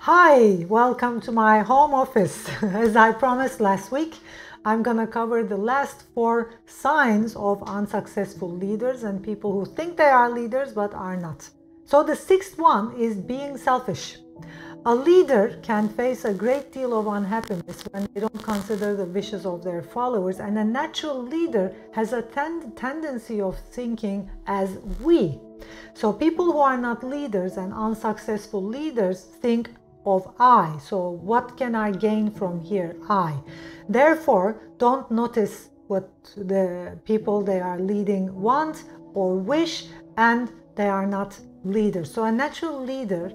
Hi, welcome to my home office. As I promised last week, I'm gonna cover the last 4 signs of unsuccessful leaders and people who think they are leaders but are not. So the 6th one is being selfish. A leader can face a great deal of unhappiness when they don't consider the wishes of their followers, and a natural leader has a tendency of thinking as we. So people who are not leaders and unsuccessful leaders think of I. So what can I gain from here? I. Therefore, don't notice what the people they are leading want or wish, and they are not leaders. So a natural leader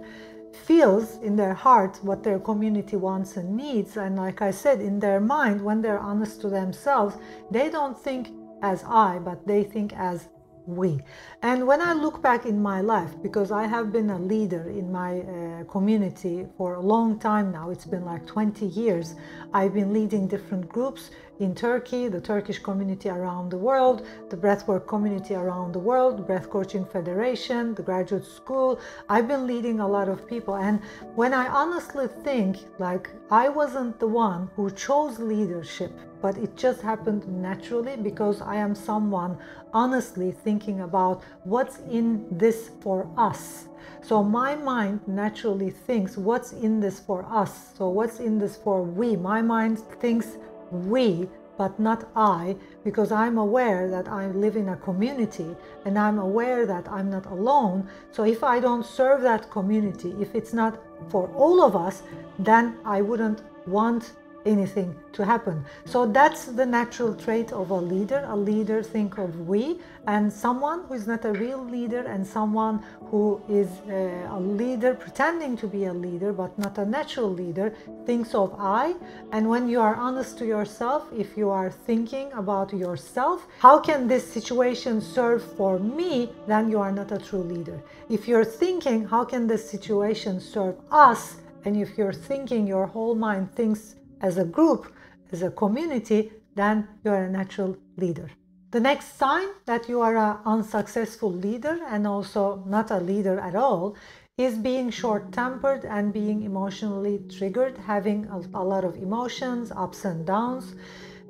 feels in their heart what their community wants and needs, and like I said, in their mind, when they're honest to themselves, they don't think as I, but they think as we. And when I look back in my life, because I have been a leader in my community for a long time now, it's been like 20 years. I've been leading different groups in Turkey, the Turkish community around the world, the Breathwork community around the world, Breath Coaching Federation, the graduate school. I've been leading a lot of people, and when I honestly think, like, I wasn't the one who chose leadership, but it just happened naturally because I am someone honestly thinking about what's in this for us. So my mind naturally thinks, what's in this for us? So what's in this for we? My mind thinks we, but not I, because I'm aware that I live in a community and I'm aware that I'm not alone. So if I don't serve that community, if it's not for all of us, then I wouldn't want anything to happen. So that's the natural trait of a leader. A leader think of we, and someone who is not a real leader and someone who is a leader pretending to be a leader but not a natural leader thinks of I. And when you are honest to yourself, if you are thinking about yourself, how can this situation serve for me, then you are not a true leader. If you're thinking, how can this situation serve us, and if you're thinking, your whole mind thinks as a group, as a community, then you're a natural leader. The next sign that you are an unsuccessful leader and also not a leader at all is being short-tempered and being emotionally triggered, having a lot of emotions, ups and downs.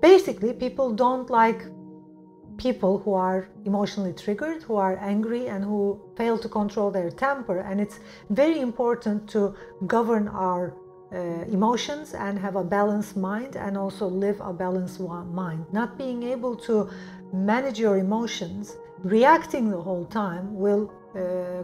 Basically, people don't like people who are emotionally triggered, who are angry, and who fail to control their temper. And it's very important to govern our emotions and have a balanced mind, and also live a balanced mind. Not being able to manage your emotions, reacting the whole time, will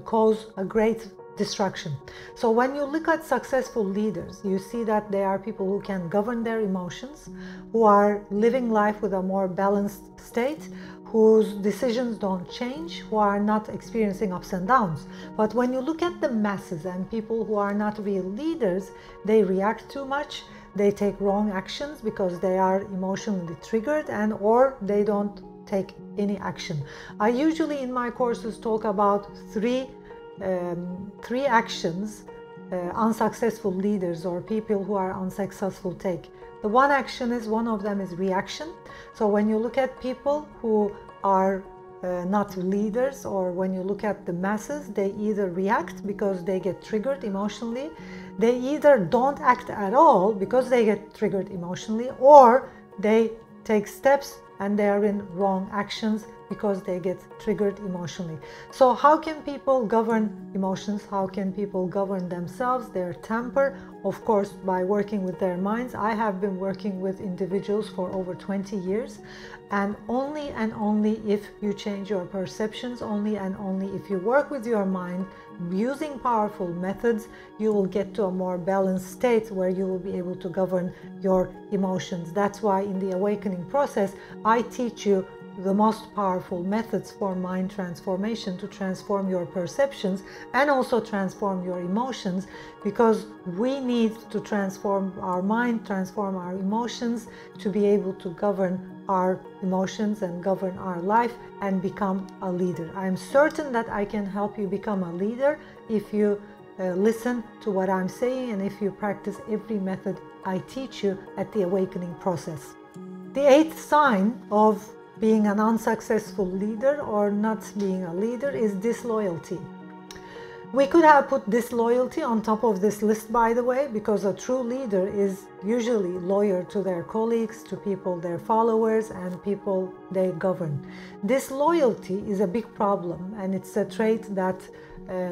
cause a great destruction. So when you look at successful leaders, you see that they are people who can govern their emotions, who are living life with a more balanced state, whose decisions don't change, who are not experiencing ups and downs. But when you look at the masses and people who are not real leaders, they react too much, they take wrong actions because they are emotionally triggered, and or they don't take any action. I usually in my courses talk about three actions unsuccessful leaders or people who are unsuccessful take. The one action is, one of them is reaction. So when you look at people who are not leaders, or when you look at the masses, they either react because they get triggered emotionally, they either don't act at all because they get triggered emotionally, or they take steps and they are in wrong actions because they get triggered emotionally. So how can people govern emotions? How can people govern themselves, their temper? Of course, by working with their minds. I have been working with individuals for over 20 years, and only if you change your perceptions, only and only if you work with your mind using powerful methods, you will get to a more balanced state where you will be able to govern your emotions. That's why in the awakening process, I teach you the most powerful methods for mind transformation, to transform your perceptions and also transform your emotions, because we need to transform our mind, transform our emotions to be able to govern our emotions and govern our life and become a leader. I am certain that I can help you become a leader if you listen to what I'm saying and if you practice every method I teach you at the awakening process. The 8th sign of being an unsuccessful leader or not being a leader is disloyalty. We could have put disloyalty on top of this list, by the way, because a true leader is usually loyal to their colleagues, to people, their followers, and people they govern. Disloyalty is a big problem, and it's a trait that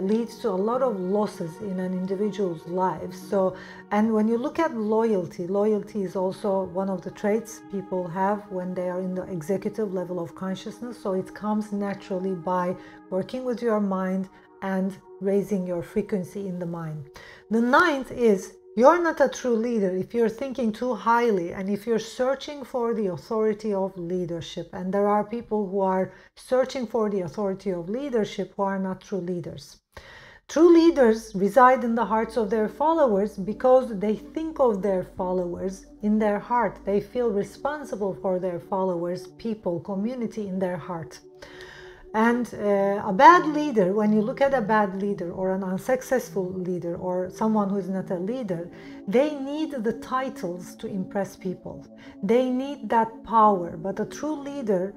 leads to a lot of losses in an individual's life. So, and when you look at loyalty, loyalty is also one of the traits people have when they are in the executive level of consciousness. So it comes naturally by working with your mind and raising your frequency in the mind. The ninth is, you're not a true leader if you're thinking too highly and if you're searching for the authority of leadership. And there are people who are searching for the authority of leadership who are not true leaders. True leaders reside in the hearts of their followers because they think of their followers in their heart. They feel responsible for their followers, people, community in their heart. And a bad leader, when you look at a bad leader or an unsuccessful leader or someone who is not a leader, they need the titles to impress people. They need that power. But a true leader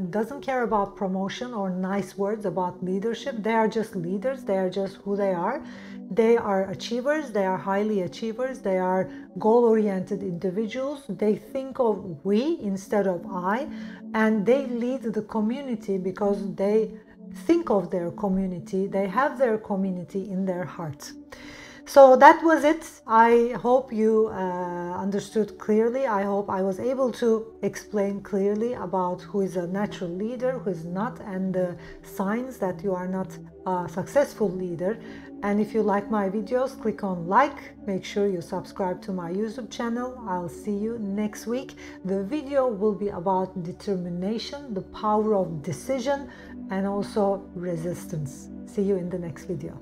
doesn't care about promotion or nice words about leadership. They are just leaders. They are just who they are. They are achievers. They are highly achievers. They are goal-oriented individuals. They think of we instead of I, and they lead the community because they think of their community. They have their community in their heart. So that was it. I hope you understood clearly. I hope I was able to explain clearly about who is a natural leader, who is not, and the signs that you are not a successful leader. And if you like my videos, click on like. Make sure you subscribe to my YouTube channel. I'll see you next week. The video will be about determination, the power of decision, and also resistance. See you in the next video.